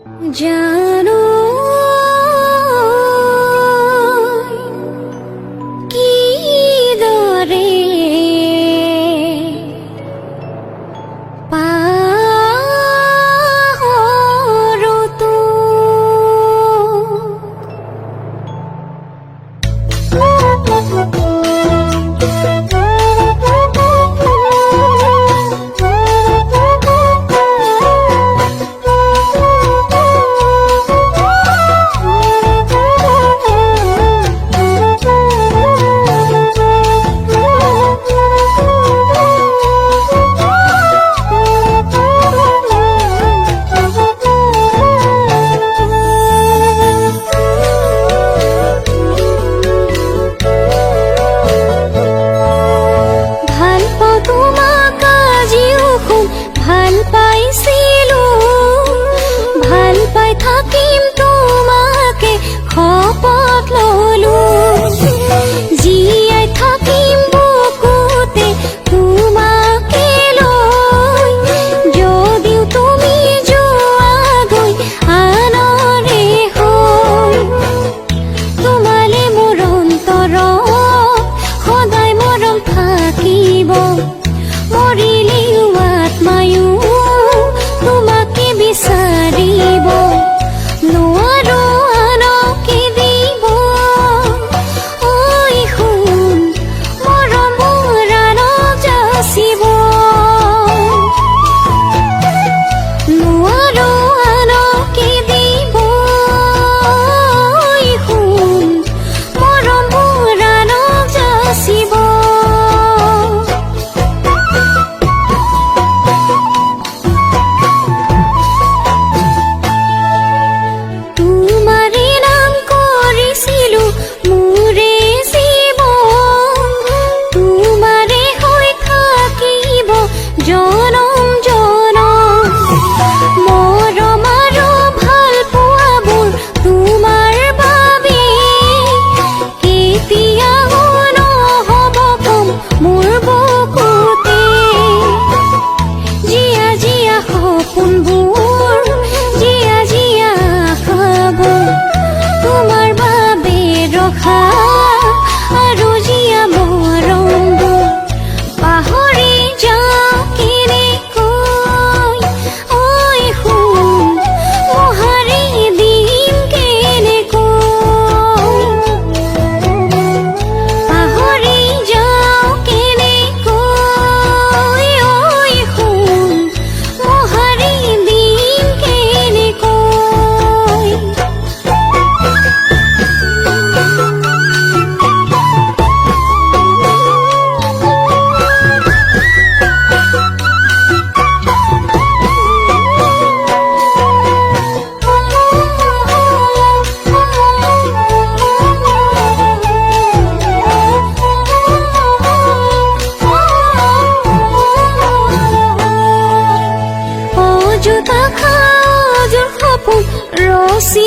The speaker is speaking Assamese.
জানো কি দৰে পাহৰো তো ভাল পাইছিলো ভাল পাই থাকিম তোমাকে খপত ললো জীয়াই থাকিম বুকুতে তোমাকে লৈ যদিও তুমি যোৱাগৈ আনৰে হৈ তোমালে মোৰ অন্তৰত সদায় মৰম থাকিব মৰিলেও আত্মায়ো তোমাকে বিচাৰিব নোৱাৰো আনকে দিব ঐ শুন মৰমৰ আনক যাচিব নোৱাৰো আনকে দিব ঐ শুন মৰমৰ আনক যাচিব জনম জনম মৰম আৰু ভাল পোৱাবোৰ তোমাৰ বাবে কেতিয়াও নহ'ব কম মোৰ বুকুতে জীয়া জীয়া সপোনবোৰ জীয়া জীয়া আশাবোৰ তোমাৰ বাবে ৰখা আৰু জীয়া মৰমবোৰ পাহৰি যাওঁ ৰসি